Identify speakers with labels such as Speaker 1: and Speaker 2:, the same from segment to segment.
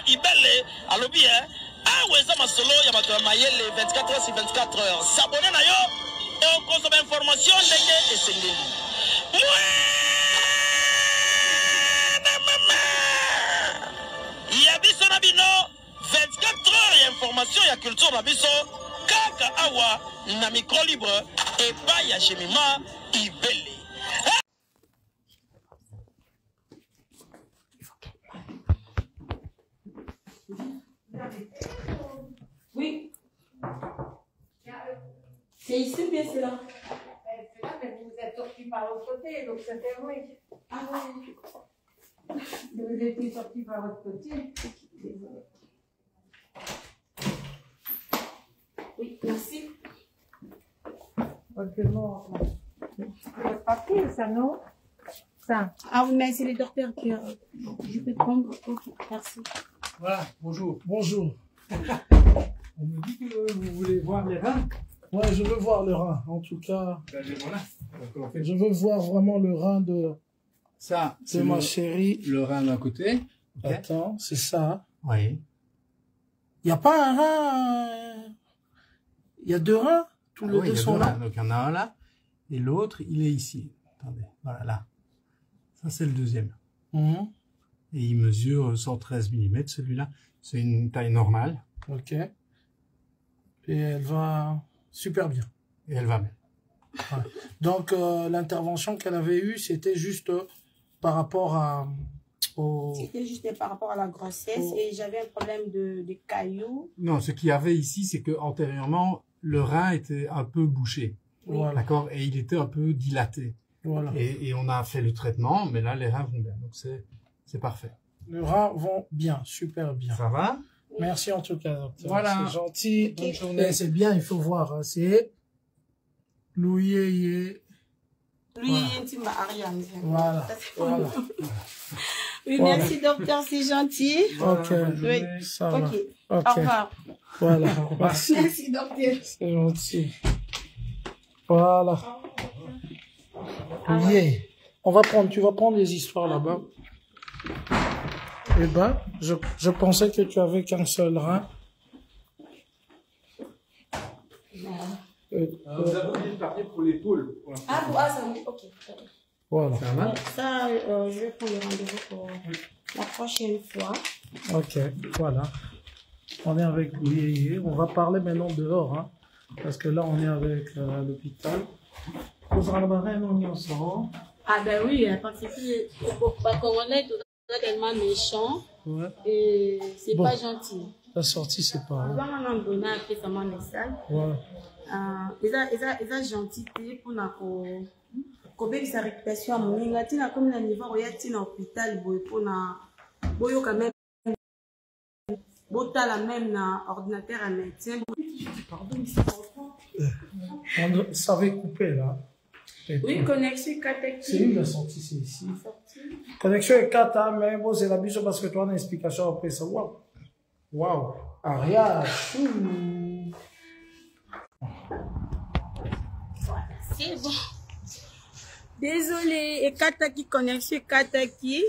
Speaker 1: Ibele alobi weza masolo ya bato ya mayele 24 heures sur 24 heures. S'abonner na yo et consomme information ndenge esengeli. Ya biso na bino 24 heures ya information ya culture na biso kaka awa na micro libre et pas ya Jemima Ibele.
Speaker 2: Oui. C'est ici, bien c'est là.
Speaker 3: C'est là, mais vous êtes sorti par l'autre côté, donc ça fait oui.
Speaker 2: Ah ouais.
Speaker 3: Vous étiez sorti par l'autre côté.
Speaker 2: Désolée. Oui, merci.
Speaker 3: Parce que non. Le papier, ça, non? Ça.
Speaker 2: Ah oui, mais c'est les docteurs qui... je peux prendre. Ok, merci.
Speaker 4: Voilà, bonjour. Bonjour. On me dit que vous voulez voir les reins.
Speaker 5: Ouais, je veux voir le rein, en tout cas.
Speaker 4: Ben, voilà. Donc, en fait,
Speaker 5: Je veux voir vraiment le rein de
Speaker 4: ça, c'est
Speaker 5: ma chérie.
Speaker 4: le rein d'un côté. Ok.
Speaker 5: Attends, c'est ça.
Speaker 4: Oui.
Speaker 5: Il n'y a pas un rein. Il y a deux reins. Tous les deux sont là.
Speaker 4: Donc, il y en a un là. Et l'autre, il est ici. Attendez. Voilà, là. Ça, c'est le deuxième.
Speaker 5: Mhm.
Speaker 4: Et il mesure 113 mm, celui-là. C'est une taille normale.
Speaker 5: Ok. Et elle va super bien.
Speaker 4: Et elle va bien.
Speaker 5: Ouais. Donc, l'intervention qu'elle avait eue, c'était juste par rapport au...
Speaker 2: C'était juste par rapport à la grossesse et j'avais un problème de cailloux.
Speaker 4: Non, ce qu'il y avait ici, c'est que antérieurement, le rein était un peu bouché.
Speaker 5: Voilà.
Speaker 4: D'accord? Et il était un peu dilaté.
Speaker 5: Voilà.
Speaker 4: Et on a fait le traitement, mais là, les reins vont bien. Donc, c'est parfait.
Speaker 5: Les reins vont bien, super bien.
Speaker 4: Ça va?
Speaker 5: Merci en tout cas, docteur.
Speaker 4: Voilà.
Speaker 5: C'est gentil.
Speaker 2: Ok.
Speaker 5: Bonne journée. C'est bien, il faut voir. Hein. C'est Louis.
Speaker 2: Lui, intime Ariane.
Speaker 5: Voilà. Voilà.
Speaker 2: Oui,
Speaker 5: Voilà.
Speaker 2: merci docteur, c'est gentil.
Speaker 5: Ok.
Speaker 2: Oui.
Speaker 5: Ça va.
Speaker 2: Ok.
Speaker 5: Ok.
Speaker 2: Au revoir.
Speaker 5: Voilà. Merci.
Speaker 2: Merci docteur.
Speaker 5: C'est gentil. Voilà. Yeah. Tu vas prendre les histoires là-bas. Eh ben, je pensais que tu avais qu'un seul rein.
Speaker 4: Vous avez oublié le papier pour les poules.
Speaker 2: Ah, bon, ah, ça me... Ok.
Speaker 5: Voilà.
Speaker 4: Ça va?
Speaker 2: Ça, je vais prendre le rendez-vous pour la prochaine fois.
Speaker 5: Ok, voilà. On est avec Louis. On va parler maintenant dehors, hein, parce que là, on est avec l'hôpital. Vous en avez un ensemble.
Speaker 2: Ah ben oui, parce que pas Congolais, tout est tellement méchant
Speaker 5: Ouais.
Speaker 2: et c'est
Speaker 5: Bon.
Speaker 2: pas gentil.
Speaker 5: La sortie, c'est pas.
Speaker 2: Avant, on a donné après ça m'a message.
Speaker 5: Voilà.
Speaker 2: Ils ont gentillité pour na sa réputation à mon tina comme na niveau ya tina hôpital boy pour na boyo quand même botala même na ordinateur à médecin. Pardon,
Speaker 5: On savait couper là. Et
Speaker 2: oui,
Speaker 5: tout.
Speaker 2: connexion 4
Speaker 5: C'est où la sortie, c'est ici. Connexion est 4, hein, mais bon, c'est la biche parce que toi, on a une explication après ça. Waouh. Waouh. Aria.
Speaker 2: Voilà, c'est bon. Désolé, et Kataki, connexion Kataki.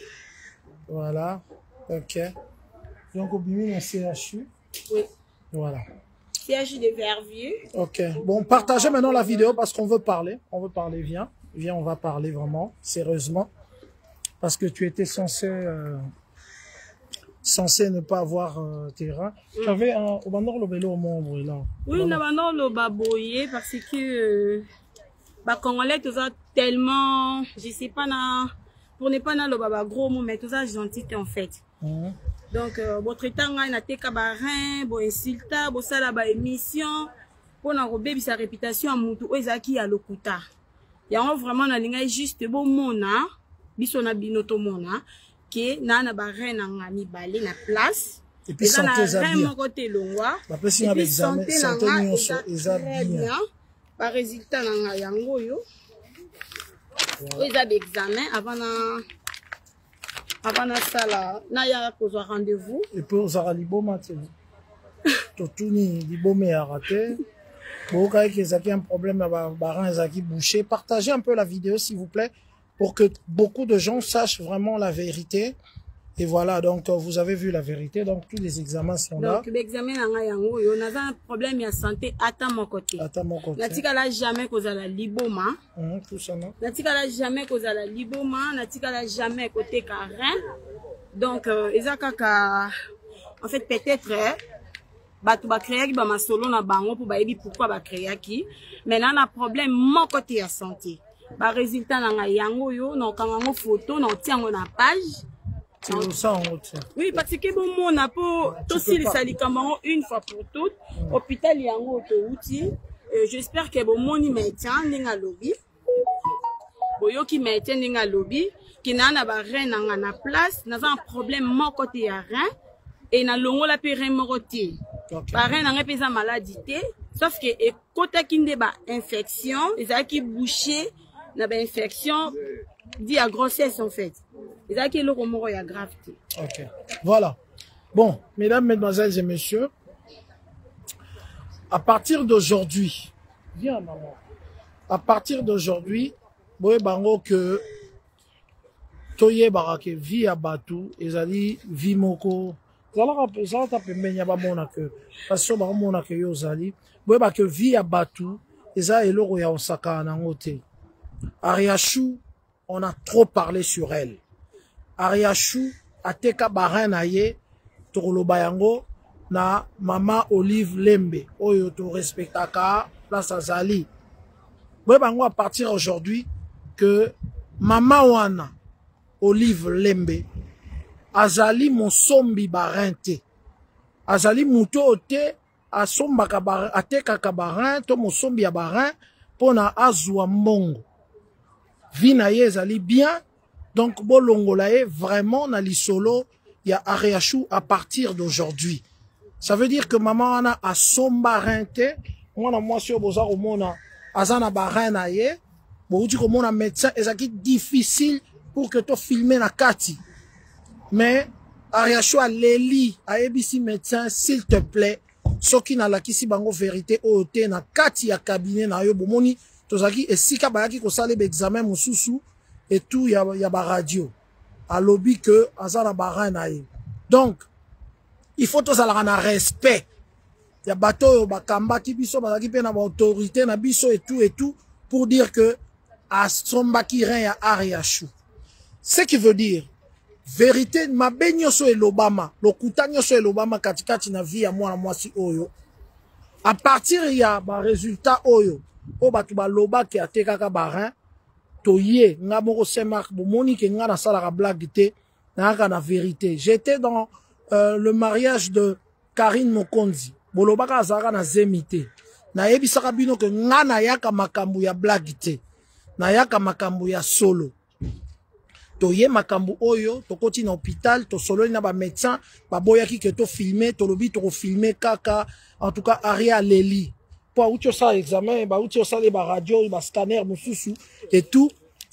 Speaker 5: Voilà. Ok. Donc, au bimi, on CHU.
Speaker 2: Oui.
Speaker 5: Voilà.
Speaker 2: CHU de Verviers.
Speaker 5: Ok. Bon, partagez maintenant la vidéo parce qu'on veut parler. On veut parler. Viens. Viens, on va parler vraiment, sérieusement. Parce que tu étais censé ne pas avoir tes reins. Tu avais un... Au bandor, le vélo au membre, là.
Speaker 2: Oui, nous avons le baboyer parce que les Congolais, tout ça, tellement, je sais pas, pour ne pas le baba gros mot, mais tout ça, gentil en fait. Donc, votre temps, on a été cabaret, bon insulta, bon ça là, émission, pour na rober sa réputation à Moutou, Ezaki à l'Okuta. Il y a vraiment na linga juste bon mona, biso na binoto mona, que na barre na ngami balé na place.
Speaker 5: Et puis santé bien.
Speaker 2: Côté longwa.
Speaker 5: Après si on a l'examen, santé nyonso
Speaker 2: très bien. Par résultat na yango yo. Ils ont l'examen avant na sala na ya kozwa rendez-vous.
Speaker 5: Et puis aux araliboma tiens. Totuni libomé a raté. Bon quand il y a un problème à baran ezaki bouché, partagez un peu la vidéo s'il vous plaît pour que beaucoup de gens sachent vraiment la vérité Et voilà, donc vous avez vu la vérité, donc tous les examens sont là.
Speaker 2: Donc l'examen nanga yango yo na un problème ya santé à mon côté.
Speaker 5: À mon côté.
Speaker 2: Natika la jamais kozala liboma.
Speaker 5: Tout ça non.
Speaker 2: Natika la jamais kozala liboma, natika la jamais côté carin. Donc ezakaka en fait peut-être batu ba créer ba masolo na bango pour ba yebi pourquoi ba créer ki. Maintenant na problème mon côté ya santé. Ba résultat nanga yango yo na kango photo na tiango na page. Oui, parce que bon, on a pour aussi les salicamans une fois pour toutes. Hôpital yango autouti. J'espère que bon, mon y maintient n'inga lobby. Boyo qui maintient n'inga lobby. Qui n'a na ba reine na place. N'a un problème mon côté ya rein. Et na longo la péré moroti. Ba reine n'a pas maladie. Sauf que côté qui n'a pas infection, les a qui bouché, n'a pas infection. Dit à grossesse en fait. Et ça qui est le remords et la gravité.
Speaker 5: Ok. Voilà. Bon, mesdames, mesdemoiselles et messieurs, à partir d'aujourd'hui, viens maman. À partir d'aujourd'hui, boye bango que toye barake vie à batu ezali vie moko. Zala ta pembenya ba mona que parce que ba mona que yo zali boye ba que vie à batu eza eloko ya osaka na ngote. Ariachou, on a trop parlé sur elle. Ariachou ateka barana ye tokoloba yango na mama Olive Lembe oyo to respectaka place azali. Boye bango à partir aujourd'hui que mama wana Olive Lembe azali mosombi barente. Azali muto te asomba ka ateka ka barin to mosombi ya barin pona azwa mbongo. Vina ye ezali bien. Donc, bolongolae vraiment na lisolo ya Ariachou à partir d'aujourd'hui. Ça veut dire que maman ana a somba rente, mwana mwasi oboza komona azana barana ye, bo uti komona médecin ezaki difficile pour que to filmer na kati. Mais Ariachou a leli a ebisi médecin s'il te plaît, soki na lakisi bango vérité o te na kati ya cabinet na yo bomoni tozaki esika bayaki ko sala examen mususu. Et tout, il y a ba radio. À lobby que, azana baran naïe. Donc, il faut tout ça la respect. Il y a bateau, bakamba, qui biso, bazaki pe na ba autorité, na biso et tout, pour dire que, à somba qui règne à Ariachou. Ce qui veut dire, vérité, ma benyoso et l'Obama, le kutanyoso et l'Obama, katikati na vie à moi si oyo. À partir, il y a ba résultat oyo. O batu ba loba qui a tekaka baran. Toye, nga moko semak, bomoni ke nga na sala ka blague te, na vérité. J'étais dans le mariage de Karine Mokonzi. Bolobaka azara na zemite. Na yebisaka bino ke nga na yaka makambu ya blague te. Na yaka makambu ya solo. Toye makambu oyo, tokoti na hôpital, to solo na ba médecin, ba boyaki ke to filmer, to lobi to filmer kaka, en tout cas Aria Leli. Pour où ça examen, bah où ça les radio, les scanner, mususu et tout.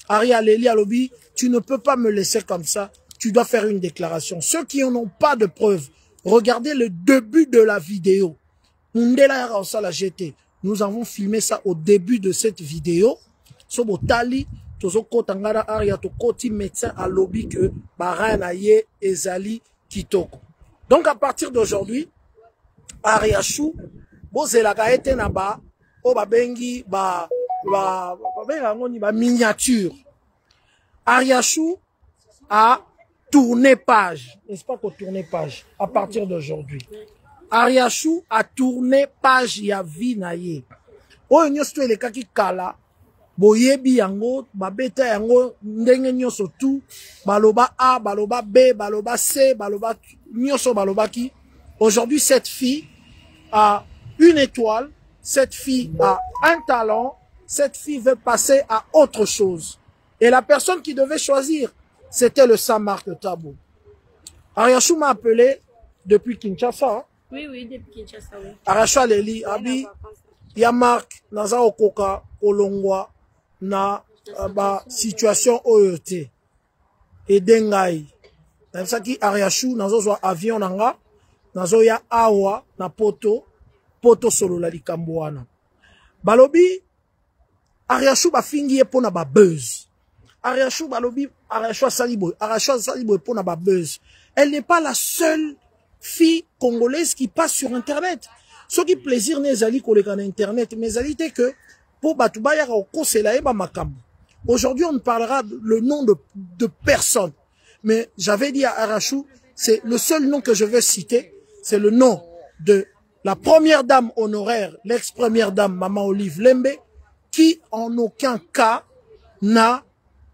Speaker 5: Aria Leli à lobby, tu ne peux pas me laisser comme ça. Tu dois faire une déclaration. Ceux qui n'en ont pas de preuves, regardez le début de la vidéo. Nous avons filmé ça au début de cette vidéo. Sobotali, tozo kotangara aria to koti médecin à lobby que barana ye ezali kitoko. Donc à partir d'aujourd'hui, Ariachou bozelaka ete na ba o babengi ba miniature. Ariachou a tourné page, n'est-ce pas qu'on tourne page à partir d'aujourd'hui. Ariachou a tourné page ya vie na ye. Oyo nyoso elekaki kala boyebi yango babeta yango ndenge nyoso tout baloba A, baloba B, baloba C, baloba nyoso balobaki. Aujourd'hui cette fille a une étoile, cette fille a un talent, cette fille veut passer à autre chose. Et la personne qui devait choisir, c'était le Saint-Marc Tabo. Ariachou m'a appelé depuis Kinshasa. Hein?
Speaker 2: Oui, depuis Kinshasa, oui.
Speaker 5: Ariachou Leli, Abi, ya Marc, naza okoka, olongwa, na ba situation OET. Et dengai. C'est ça qui Ariachou, nazo zo avion nanga, nazo ya awa, na poto solo la likambo wana. Balobi, Ariachou ba fingi po na ba buzz. Ariachou balobi, Ariachou saliboy pona ba buzz. elle n'est pas la seule fille congolaise qui passe sur Internet. Ce qui plaisir n'est zali koleka na Internet, mais zali te que pour Batouba yaka okosela eba makambo. Aujourd'hui, on ne parlera le nom de personne. Mais j'avais dit à Arachou, c'est le seul nom que je veux citer, c'est le nom de la première dame honoraire, l'ex-première dame, Maman Olive Lembe, qui en aucun cas n'a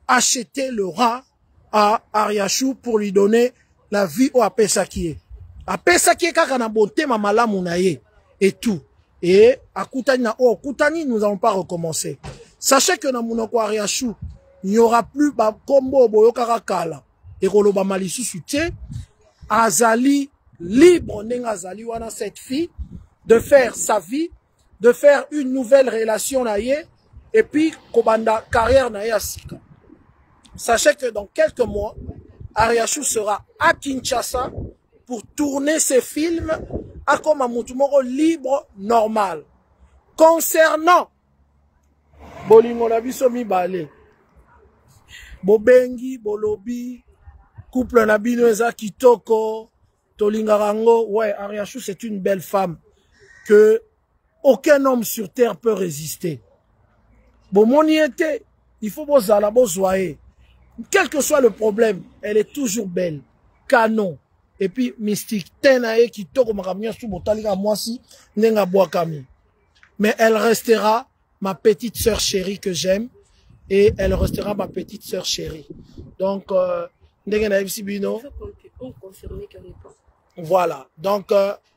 Speaker 5: acheté le rat à Ariachou pour lui donner la vie au Apesakie. Apesakie kaka na bonté mamala mounaye et tout. Et à Koutani na o Koutani, nous n'allons pas recommencer. Sachez que dans Mounoko Ariachou, il n'y aura plus ba combo boyo karakala. Et koloba malisu soutien. Azali libre n'eng azali wana cette fille de faire sa vie, de faire une nouvelle relation naye et puis kobanda carrière naye asika. Sachez que dans quelques mois, Ariachou sera à Kinshasa pour tourner ses films à comme un moutumoro libre normal. Concernant Bolingo na biso mibale, Bobengi, Bolobi, couple na bino eza kitoko, Tolingarango, ouais, Ariachou c'est une belle femme que aucun homme sur terre peut résister. Bon, mon était, il faut bozala, bozoyer. Quel que soit le problème, elle est toujours belle. Canon. Et puis, mystique. Tenae qui toko makamia sou botalika mwasi, nenga boakami. Mais elle restera ma petite sœur chérie que j'aime. Et elle restera ma petite sœur chérie. Donc, voilà. Donc,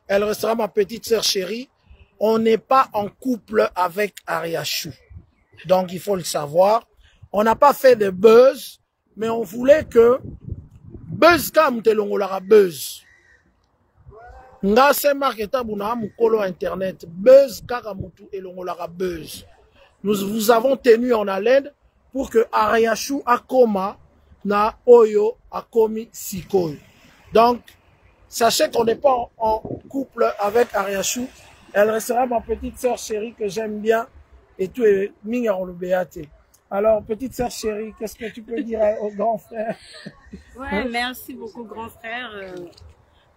Speaker 5: elle restera ma petite sœur chérie. On n'est pas en couple avec Ariachou. Donc, il faut le savoir. On n'a pas fait de buzz, mais on voulait que buzz comme telongolara buzz. Nga se marketa buna mukolo internet. Buzz kakamutu elongolara buzz. Nous vous avons tenu en haleine pour que Ariachou akoma na oyo akomi sikoyo. Donc, sachez qu'on n'est pas en couple avec Ariachou. Elle restera ma petite sœur chérie que j'aime bien. Et tout est mingarolobéate. Alors, petite sœur chérie, qu'est-ce que tu peux dire au grand frère?
Speaker 2: Ouais, merci beaucoup, grand frère.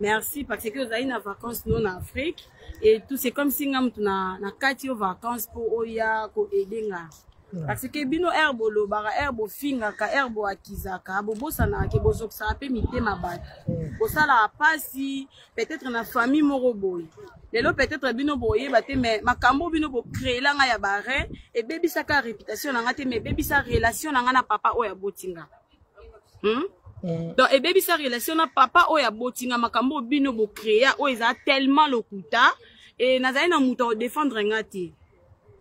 Speaker 2: Merci parce que vous avez une vacances nous en Afrique. Et tout, c'est comme si nous avons na 4 vacances pour Oya, pour Edenga. Parce que bino herbolo, bara herbo finga, ka herbo akizaka, bobo sana ke bozok sa pe mité ma bat. Bosala pasi, peut-être na famille moroboy. Lelo peut-être bino boye baté mais makambo bino bo créer la nga ya bare et baby saka réputation na ngate mais baby sa relation na nga na papa oya botinga. Donc et baby sa relation na papa oya botinga makambo bino bo créer o eza tellement lokuta et nazali na muto défendre ngati.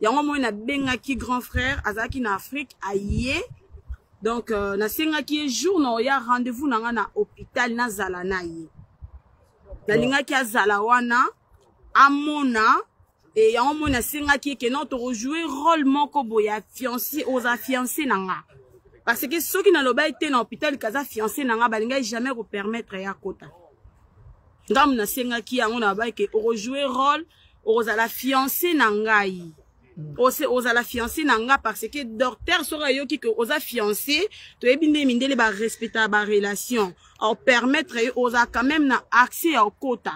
Speaker 2: Yango mo na benga ki grand frère azaki na Afrique aye. Donc na senga ki jour na ya rendez-vous na nga na hôpital na zala na ye. Na linga ki azala wana amona et yango mo na senga ki ke non to rejouer rôle moko boya fiancé aux fiancé nanga. Parce que ceux qui na loba été na hôpital kaza fiancé nanga balinga jamais ko permettre ya kota. Ngam na senga ki yango na ba ke rejouer rôle aux la fiancé nangai. Aux la fiancé nanga parce que docteur sera yo ki que aux fiancé to ebinde mindele ba respecter ba relation au permettre aux quand même na accès au quota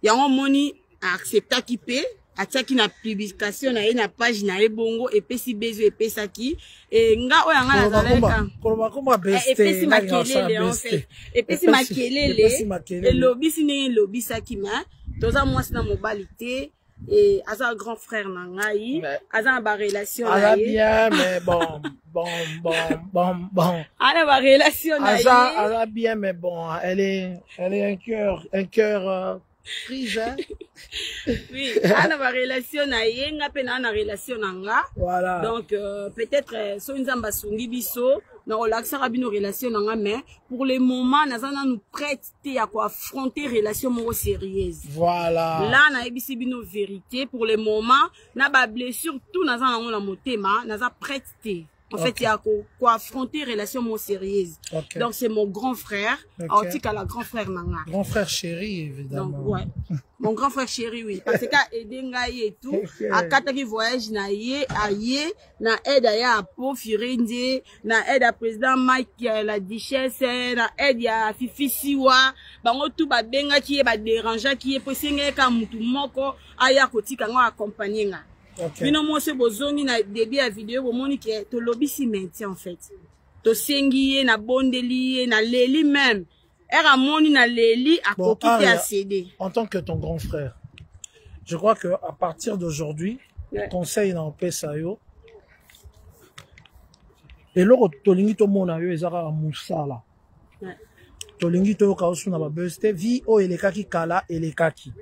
Speaker 2: yango moni accepta ki pe ataki na publication na na page na ebongo epesi bezo epesaki e nga oya nga na zaleka
Speaker 5: koloba beste
Speaker 2: epesi makelele en fait epesi makelele lobby sini lobby sakima toza mwasi na mobilité. Et Aza grand frère nangai, Aza ba relation
Speaker 5: naie. Bien, mais bon.
Speaker 2: Aza ba relation naie.
Speaker 5: Aza bien, mais bon, elle est un cœur frise.
Speaker 2: Oui, Aza ba relation naie, nga pe na relation nanga.
Speaker 5: Voilà.
Speaker 2: Donc peut-être so nzamba sungi biso. Non, on a une relation, mais pour le moment, nous nous prêter à affronter une relation sérieuse.
Speaker 5: Voilà.
Speaker 2: Là, nous avons une vérité. Pour le moment, nous avons blessure, tout nous avons la motema, nous avons prêté. En fait, il y a quoi affronter relation mon sérieuse. Donc, c'est mon grand frère. Antique à la grand frère Nanga.
Speaker 5: Grand frère chéri, évidemment.
Speaker 2: Donc, ouais. Mon grand frère chéri, oui. Parce que Edengaye et tout, à Kataki voyage, na aide à Po Firenze, na aide à président Mike, la Duchesse, na aide à Fifi Siwa, bango tout ba benga qui est ba dérangeant qui est possible ka mutu moko aya kotika ngo accompagner nga. Bino mo se bozongi na début à vidéo bo moni que to lobby si maintien en fait. To sengi na bondeli na leli même. Era moni na leli a kokite a cédé.
Speaker 5: En tant que ton grand frère, je crois que à partir d'aujourd'hui, conseil na opesa yo. Et loko tolingi to mona yo ezaka musala. Tolingi to ka osuna ba beste vie o elekaki kala elekaki.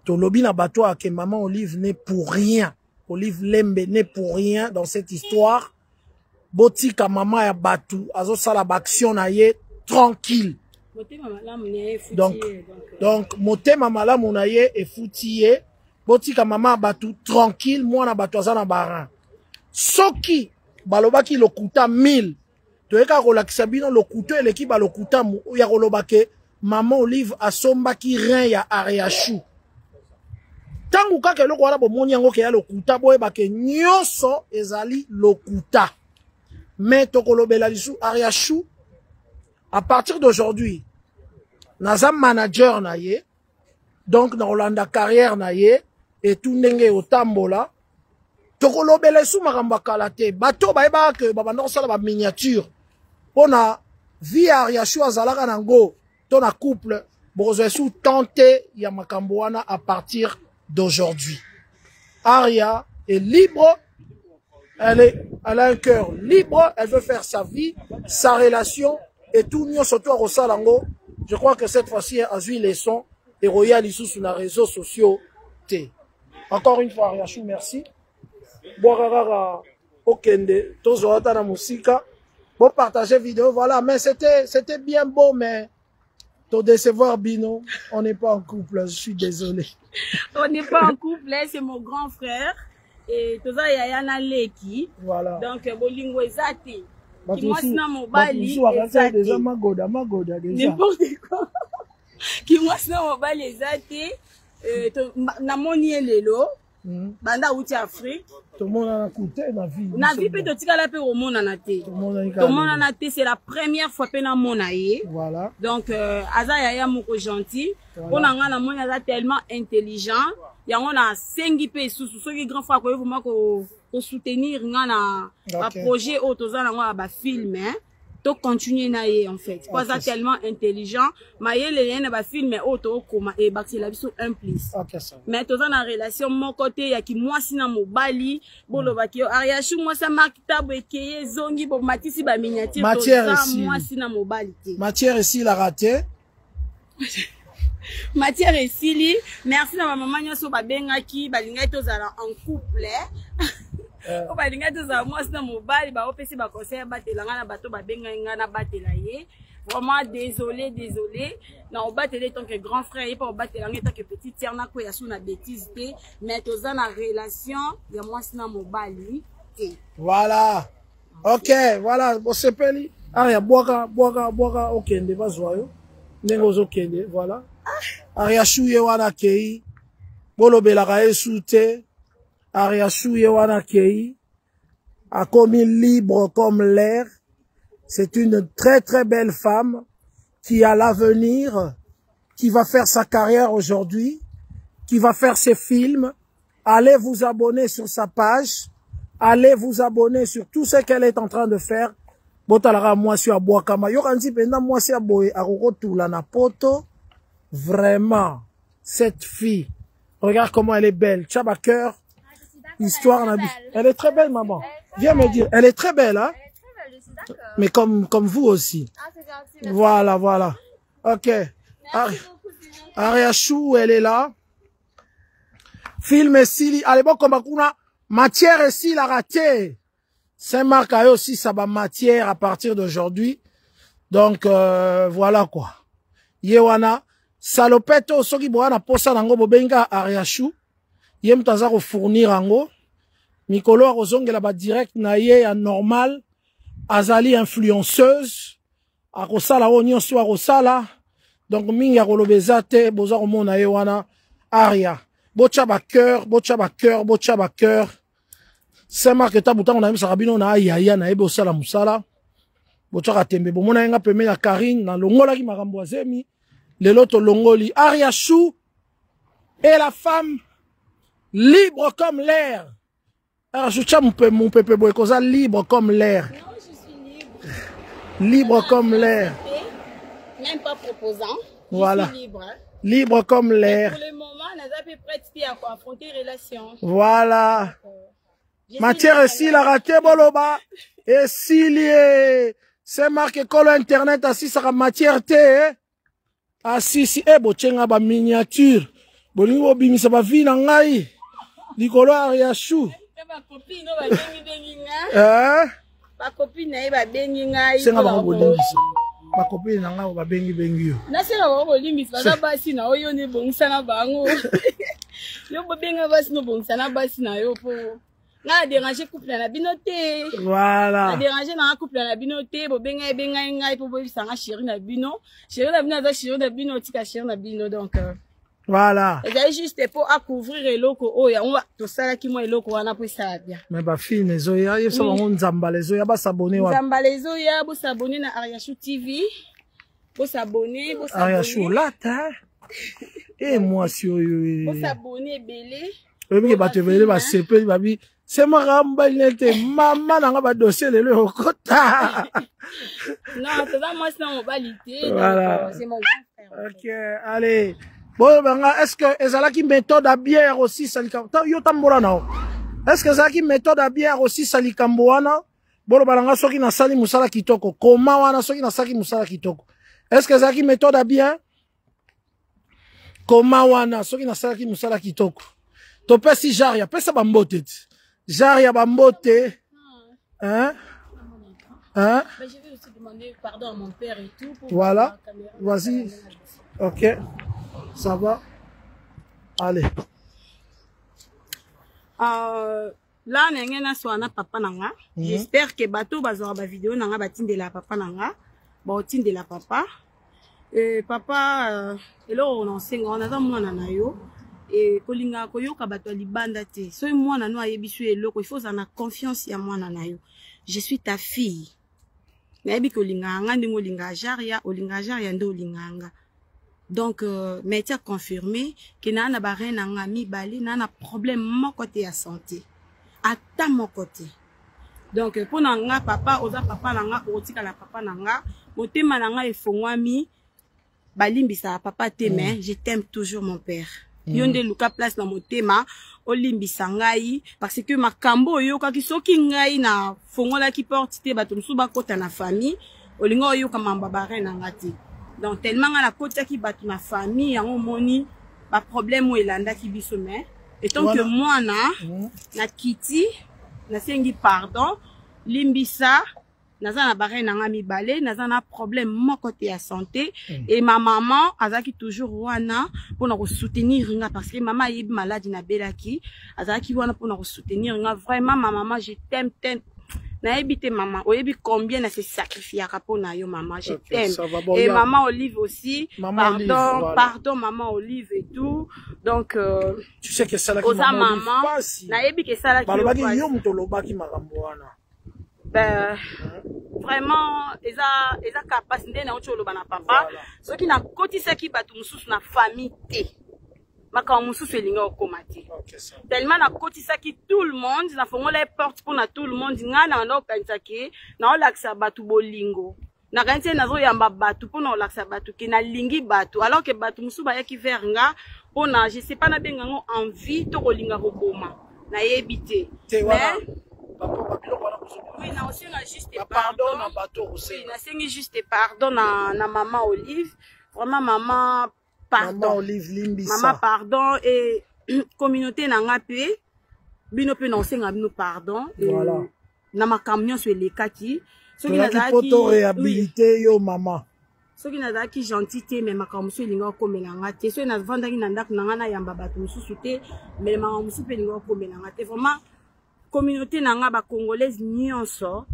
Speaker 5: Tolobi na bato a que maman Olive n'est pour rien. Olive Lembe n'est pour rien dans cette histoire. Botika maman ya batu azo sala action na ye tranquille. Donc motema malamu na ye e futiye. Botika maman batu tranquille moi na batu azana baran. Soki balobaki lokuta 1000. Toyeka kolakisa bino lokuta eleki ba lokuta ya kolobake maman Olive asombaki rein ya Ariachou. Tangu kaka eloko wana bomoni yango ke ya lokuta boyeba ke nyonso ezali lokuta. Mais tokolobela lisu Ariachou à partir d'aujourd'hui naza manager na ye donc na Olanda carrière na ye et tout ndenge otambola tokolobela lisu makambo kala te bato bayeba ke babanda kosala ba miniature pona vie Ariachou azalaka nango to na couple bozwe sou tenter ya makambo wana à partir d'aujourd'hui. Aria est libre, elle a un cœur libre, elle veut faire sa vie, sa relation et tout nous surtout à Rosalango. Je crois que cette fois-ci a eu les sons et Royal Issou sur les réseaux sociaux. Encore une fois, Ariachou, merci. Boarara Okende, Tozoata na Musika. Bon partager vidéo, voilà, mais c'était bien beau, mais te décevoir Bino, on n'est pas en couple, je suis désolé.
Speaker 2: On n'est pas en couple, c'est mon grand frère. Et tout ça, il y a Yana Leki.
Speaker 5: Voilà.
Speaker 2: Donc, Bolingo Ezate. Qui moi, c'est dans mon bali.
Speaker 5: Déjà, Magoda, déjà.
Speaker 2: N'importe quoi. Qui moi, c'est dans mon bali Ezate. Namoni Lelo. Banda Outi Afrique.
Speaker 5: Tout le monde a coûté la vie.
Speaker 2: La vie peut te la paix au monde en athée. Tout le monde en athée, c'est la première fois que dans mon aïe. Voilà. Donc, Aza Yaya Moko gentil. On a un monde tellement intelligent. Il y a un 5 pays sous ce grand frère que vous soutenir un projet autour de film. To continuer na ye en fait pas ça tellement intelligent mais les liens ba film auto comme et bâtir la vie sur un plus mais to dans la relation mon côté ya ki moi sina mobali bolo ba ki Ariachou moi ça marque table ke zongi bo matisi ba miniature moi sina mobali
Speaker 5: matière ici la raté
Speaker 2: matière ici merci na maman nyoso ba bengaki ba linga to zala en couple on va dire que ça moi c'est mobile ba opesi ba conseil batela ngana bato ba benga ngana batela ye vraiment désolé na on batela tant que grand frère et pas on batela ngata que petite sœur na ko ya suna bêtise té mais toza na relation ya moi c'est mobile
Speaker 5: voilà OK voilà bo sepeli aria boka okende bazwayo ndengo zokende voilà Ariachou ye wana kei bolobela ka esute Ariachou Yewana Kei a commis libre comme l'air. C'est une très très belle femme qui a l'avenir, qui va faire sa carrière aujourd'hui, qui va faire ses films. Allez vous abonner sur sa page. Allez vous abonner sur tout ce qu'elle est en train de faire. Botalara mwasi ya Boakama. Yokanzi penda mwasi ya boye akokotula na poto. Vraiment, cette fille. Regarde comment elle est belle. Tchaba cœur. Histoire elle est très belle, maman. Viens me dire, elle est très belle, hein? Elle est très belle, je suis d'accord. Mais comme vous aussi. Ah, c'est gentil. Voilà. Ok. Merci beaucoup, Ariachou, elle est là. Film et Sili. Allez, bon, comme kuna matière et Sili a raté. Saint-Marc a aussi sa matière à partir d'aujourd'hui. Donc, voilà quoi. Yewana. Salopeto, soki boana posa nango bobenga Ariachou. Yem taza ko fournir ango mikolo akozongela ba direct na ye ya normal azali influenceuse akosala o nyonso akosala donc mingi akolobeza te boza komona ye wana Aria bocha ba cœur c'est marqué tabutango na misaka bino na ayaya na yebe osala musala bocha katembe bomona yenga peme ya Karine na longola ki makambo azemi lelo to longoli Aria Chou est la femme libre comme l'air. Alors je tiens mon pépé boy cosa libre comme l'air.
Speaker 2: Non, je suis libre.
Speaker 5: Libre comme l'air.
Speaker 2: Même pas proposant.
Speaker 5: Voilà.
Speaker 2: Je suis libre. Hein.
Speaker 5: Libre comme l'air.
Speaker 2: Pour le moment, on a peu près à affronter relation.
Speaker 5: Voilà. Matière ici la raté boloba et s'il est c'est marqué colo internet assis ça matière té assis si e bochenga ba miniature bolingo bimisa ba vie na ngai likolo Aria Chou
Speaker 2: ba copine no ba bengi nga ba copine na ba bengi ngai
Speaker 5: senga ba bolingisa ba copine na ngai ba bengi yo
Speaker 2: na senga ba bolingisa ba basi na oyo ne bongisa na bango yo bo benga basi no bongisa na basi na yo po na déranger couple na binoté
Speaker 5: voilà
Speaker 2: na déranger na couple na binoté bo benga ngai po bo bisanga chéri na bino za chéri na bino tika chéri na bino donc
Speaker 5: voilà
Speaker 2: c'est juste pour à couvrir eloko oya on va to sala ki mo eloko wana po ça bien
Speaker 5: mais ba fille nezo ya yesa bango nzamba lezo ya ba s'abonner wa
Speaker 2: nzamba lezo ya bo s'abonner na Aria Chou TV bo s'abonner
Speaker 5: Aria Chou lata et moi si oyo
Speaker 2: bo s'abonner belé
Speaker 5: obi ke bato belé ba sepeli babi c'est maramba inete maman nanga ba dossier lelo okota
Speaker 2: non c'est pas moi c'est mon qualité
Speaker 5: voilà
Speaker 2: c'est mon grand frère.
Speaker 5: OK allez bon banga est-ce que ezalaki méthode à bière aussi salikambo yo tambola nao est-ce que ezalaki méthode à bière aussi salikambo wana bolo balanga soki na sali musala kitoko koma wana soki na saki musala kitoko est-ce que ezalaki méthode à bière koma wana soki na sali musala kitoko to pesi jaria pesa bambote jaria bambote hein
Speaker 2: Mais je vais aussi demander pardon à mon père et tout pour
Speaker 5: voilà vas-y OK ça va allez
Speaker 2: là nengena swana papa nanga j'espère que bato bazora ba vidéo nanga batindela papa nanga ba tindela papa papa elo on ensenga on a mwana na yo et kolinga koyoka bato libanda te so mwana no ayebisu eloko il faut ça na confiance ya mwana na yo je suis ta fille nayebi kolinga nga ndingo linga jaria olinga jaria ndo linganga donc mais tu as confirmé que na ba reine nga mibali na problème mon côté ya santé ata mon côté donc pour nga papa oza papa nanga otika la papa nanga motema nanga efongwami balimbisa papa te mais je t'aime toujours mon père yonde luka place na motema olimbisa ngai parce que makambo yoka ki soki ngai na fongola ki porte te bato msuba kota na famille olinga yoka mamba ba reine nga te donc tellement la kota ki bato na famille yango moni ba problème o elanda ki biso mais étant voilà. Que moi na kiti na sengi pardon limbisa naza na bare na nga mibale naza na problème moko te ya santé et ma maman azaki toujours wana pour nous soutenir nga parce que maman est malade na belaki azaki wana pour nous soutenir nga vraiment ma maman je t'aime na ebité maman oyebi combien na se sacrifier pour na yo maman je t'aime et maman Olive aussi maman pardon Olive, voilà. Pardon maman Olive et tout donc
Speaker 5: tu sais que ça la qui maman
Speaker 2: na ebi que ça la
Speaker 5: qui yo mutoloba ki makambo wana
Speaker 2: ben vraiment eza capacité na otolo bana papa ce qui na kotisa ki batu mususu na famille te maka mususu elinga okomati tellement na kotisa ki tout le monde na fongola porte pour na tout le monde ngana na okanisa ki na olakisa batu bolingo na kanti na zo yamba batu pour na olakisa batu ki na lingi batu alors que batu mususu ba yaki vers nga pour na je sais pas na benga ngo envie to kolinga koboma na yebité mais oui, non, c'est juste pardon. Oui, c'est juste pardon na maman Olive. Vraiment maman pardon.
Speaker 5: Maman Olive Limbisa.
Speaker 2: Maman pardon et communauté na ngape. Bino pe non c'est ngabino pardon.
Speaker 5: Voilà.
Speaker 2: Na ma camion sur les kaki.
Speaker 5: Ce qui n'a pas de réhabilité yo maman.
Speaker 2: Ce qui n'a pas de gentillité mais ma camion linga ko melanga te. Ce na vanda ki na ndak na ngana yamba batu mususu te mais ma mususu pe linga ko melanga te vraiment. communauté nanga ba congolaise nyonso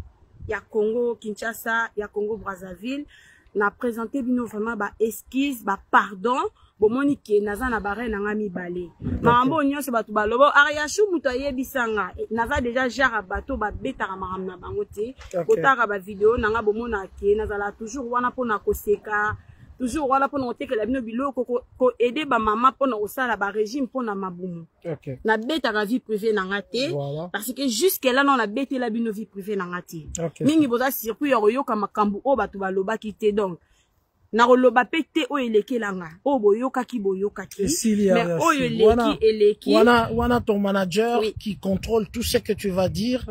Speaker 2: ya Congo Kinshasa ya Congo Brazzaville na présenté bino vraiment ba esquisse ba pardon bomoni ke naza na bare nanga mibale mambo nyonso batu balobo Ariashu muto ayebisanga naza déjà genre bato ba betaka makambo na bango te kotaka ba video nanga bomona ke nazala toujours wana pona koseka toujours wana pona otekela bino biloko ko aider ba mama pona osala ba régime pona mabumu na betaka vie privée nanga te parce que jusque là non na betela bino vie privée nanga te mingi boza surpris ya koyoka makambo o batu balobaki te donc na koloba pete o elekelanga o boyokaki boyokaki mais o eleki eleki
Speaker 5: wana ton manager qui contrôle tout ce que tu vas dire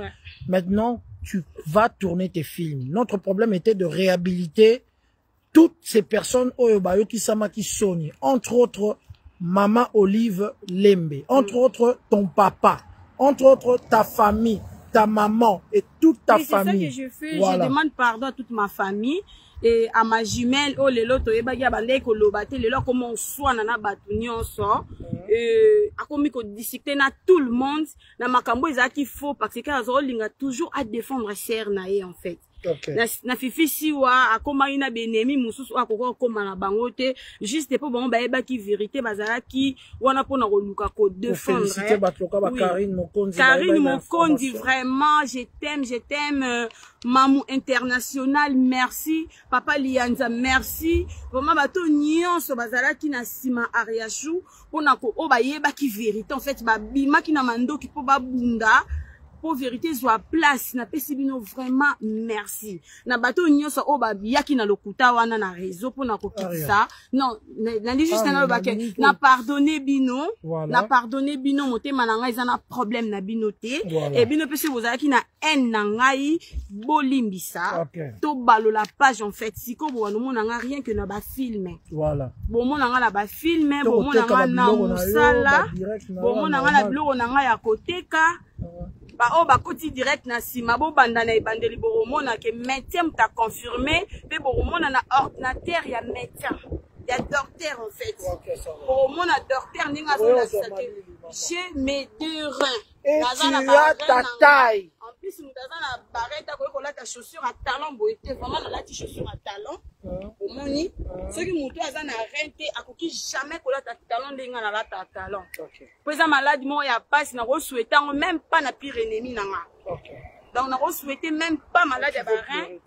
Speaker 5: maintenant tu vas tourner tes films. Notre problème était de réhabiliter toutes ces personnes qui samaki soni, entre autres Maman Olive Lembe, entre autres ton papa, entre autres ta famille, ta maman et toute ta famille.
Speaker 2: C'est ça que je fais. Voilà. Je demande pardon à toute ma famille et à ma jumelle. Oh lelo to ebagi abande ko lobate lelo comment on soit nana batu nyonso. Akomi ko discuter na tout le monde na makambo ezaki faux parce que azolinga toujours à défendre ser nae en fait. Na fifi siwa akoma ina benemi mususu akoko koma na bangote juste pour bon ba ki vérité bazala ki wana pona koluka ko défendre.
Speaker 5: Féliciter batloka ba Karine Mokonzi.
Speaker 2: Karine Mokonzi vraiment je t'aime Mamou International merci papa Lianza merci vraiment bato nyonso bazala ki na sima Ariashu pona ko o ba yeba ki vérité en fait ba bima ki na mandoki po ba bunda pour vérité soit place na pesibino vraiment merci na bato nyonso o ba yaki na lokuta wana na réseau pour na kokitisa non na li juste na bake na pardonner bino na pardonner bino motema na ngai za na problème na bino te et bino pesi bozaki na haine na ngai bolimbisa to balola page en fait siko bo no mona nga rien que na ba filmer bo mona nga la ba filmer bo mona nga na musala bo mona nga na biloko na nga ya koteka ba o ba koti direct na sima bo banda na ebandeli bo mona ke médecin t'a confirmé pe bo mona na ordinateur ya médecin ya docteur en fait bo mona docteur ninga zo na sake j'ai mes deux reins
Speaker 5: et tu as ta taille
Speaker 2: en plus mutaza na barrette ko la ta chaussure à talon bo était vraiment na la chaussure à talon au moni ce qui muto aza na rente akoki jamais ko la ta talon ndinga na la ta talon pour ça malade mo ya passe na ko souhaiter même pas na pire ennemi nanga donc na ko souhaiter même pas malade ya barin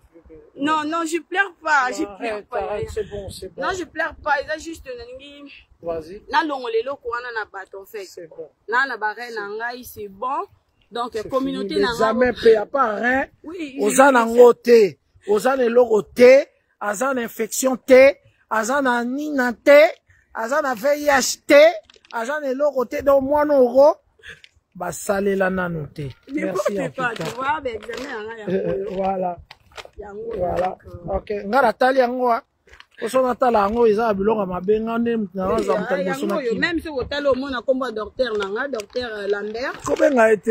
Speaker 2: non je pleure pas
Speaker 5: c'est bon
Speaker 2: non je pleure pas c'est juste nangi
Speaker 5: vas-y
Speaker 2: na longolelo ko wana na bato en fait
Speaker 5: c'est bon
Speaker 2: na barin na ngai c'est bon donc communauté na
Speaker 5: jamais paye pas rien oza nango te oza eloko te aza na infection te aza na nina te aza na VIH te aza na eloko te donc mwana oro basalela nano te merci en tout cas voilà ok ngara tali yango oso natala yango eza biloko mabenga nde naza mutali boso na kino
Speaker 2: même si otala omona komba docteur nanga docteur Lambert
Speaker 5: kobenga ete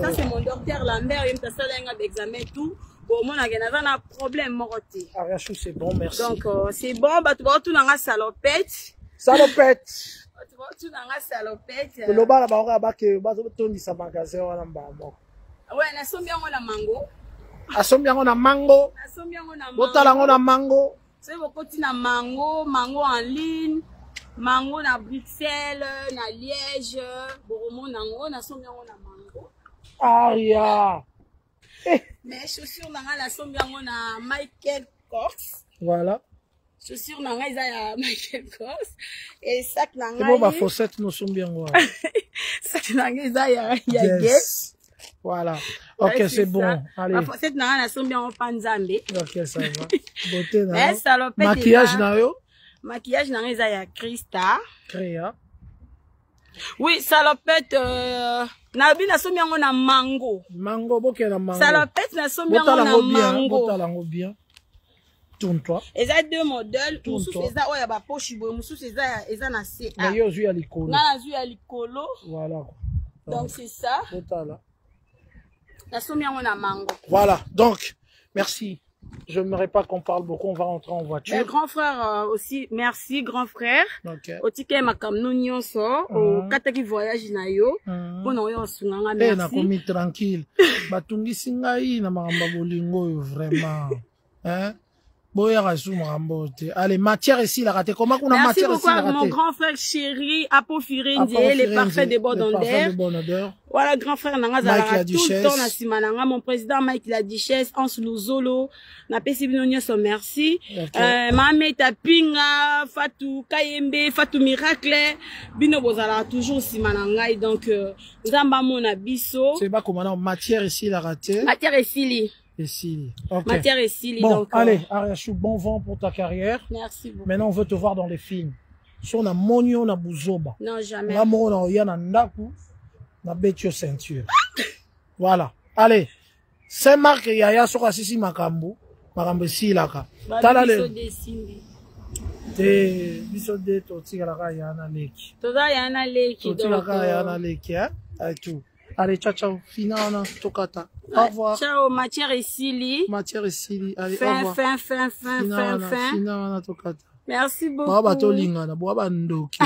Speaker 2: ça c'est mon docteur Lambert il t'a sala nga d'examen tout bon mona ke naza na problème moko te
Speaker 5: Ariashu c'est bon merci
Speaker 2: donc c'est bon bato ba tout nanga salopette tu vois tout nanga salopette
Speaker 5: loba la ba ba ke ba tondisa magasin wana mbamo
Speaker 2: ouais na sombi yango na mango
Speaker 5: asombi yango na mango botala yango na mango
Speaker 2: c'est beaucoup na mango en ligne mango na Bruxelles na Liège boromo nango na sombi yango na mango
Speaker 5: aria
Speaker 2: mais chaussures nanga la sombi yango na Michael Kors
Speaker 5: voilà
Speaker 2: chaussures nanga eza ya Michael Kors et sac nanga
Speaker 5: c'est bon ba fossette no sombi yango
Speaker 2: sac nanga eza ya Guess.
Speaker 5: Voilà. Ok, ouais, c'est bon.
Speaker 2: Ça.
Speaker 5: Allez.
Speaker 2: Cette nana na sombi en panzambe.
Speaker 5: Ok, ça va. Beauté na.
Speaker 2: Maquillage na yo. Maquillage na eza ya Krista.
Speaker 5: Créa.
Speaker 2: Oui, salopette na bi na sombi yango na mango.
Speaker 5: Mango boke na mango.
Speaker 2: Salopette na sombi yango na mango.
Speaker 5: Botala ngo bien. Tourne-toi.
Speaker 2: Eza deux modèles, mususu eza oya ba poche boy, mususu eza na CA.
Speaker 5: Na yo zui ya likolo.
Speaker 2: Na zui ya likolo.
Speaker 5: Voilà.
Speaker 2: Donc c'est ça.
Speaker 5: Botala.
Speaker 2: La sombi yango na mango.
Speaker 5: Voilà. Donc merci. Je n'aimerais pas qu'on parle beaucoup, on va rentrer en voiture.
Speaker 2: Grand frère aussi, merci grand frère.
Speaker 5: Ok.
Speaker 2: Otike makamno nyonso, o kataki voyage na yo. Bona oyo sunganga merci.
Speaker 5: Na komi tranquille. Batungisi ngai na makambo bolingo vraiment. Hein? Allez, matière ici, la raté. Comment qu'on a matière ici, la raté?
Speaker 2: Merci beaucoup à mon grand frère chéri, Apo Firendi, les parfaits de bon odeur. Voilà, grand frère Nangazala, tout le temps, na Simananga, mon président Mike la Duchesse, Hans Luzolo, na Pesibinonia, son merci. Mame Tapinga, Fatou Kayembe, Fatou Miracle, Bino Bozala, toujours Simananga, donc, Zamba Mona Bisso.
Speaker 5: C'est pas comment matière ici, la raté.
Speaker 2: Matière ici.
Speaker 5: Ici. Okay.
Speaker 2: Matière et Sili.
Speaker 5: Bon,
Speaker 2: donc,
Speaker 5: allez, Ariachou, bon vent pour ta carrière.
Speaker 2: Merci beaucoup.
Speaker 5: Maintenant, on veut te voir dans les films. Si on a Monio, on a Bouzoba.
Speaker 2: Non, jamais.
Speaker 5: On a Oyana Ndaku, on a Betio ceinture. Voilà. Allez. C'est Marc et Yaya sur Assisi Makambo. Makambo Silaka.
Speaker 2: Tala
Speaker 5: le. Biso de Totigalaka Yana Leki.
Speaker 2: Toda Yana Leki.
Speaker 5: Totigalaka Yana Leki, hein? Allez, tout. Allez, ciao, ciao. Finana, Tokata. Au revoir.
Speaker 2: Ciao, matière et Sili.
Speaker 5: Matière et Sili. Allez,
Speaker 2: fin,
Speaker 5: au revoir.
Speaker 2: Fin.
Speaker 5: Finana, Tokata.
Speaker 2: Merci beaucoup.
Speaker 5: Baba Tolingana, Baba Ndoki.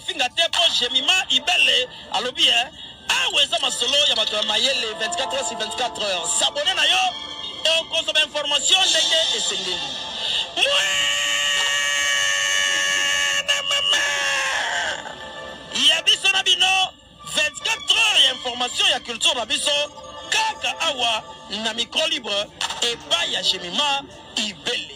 Speaker 1: Finga tepo jemima ibele alobi aweza masolo ya bato mayele 24 heures sur 24 heures s'abonner na yo o consommer information ndenge esengeli ya biso na bino 24 heures ya information ya culture na biso kaka awa na micro libre epai ya jemima ibele.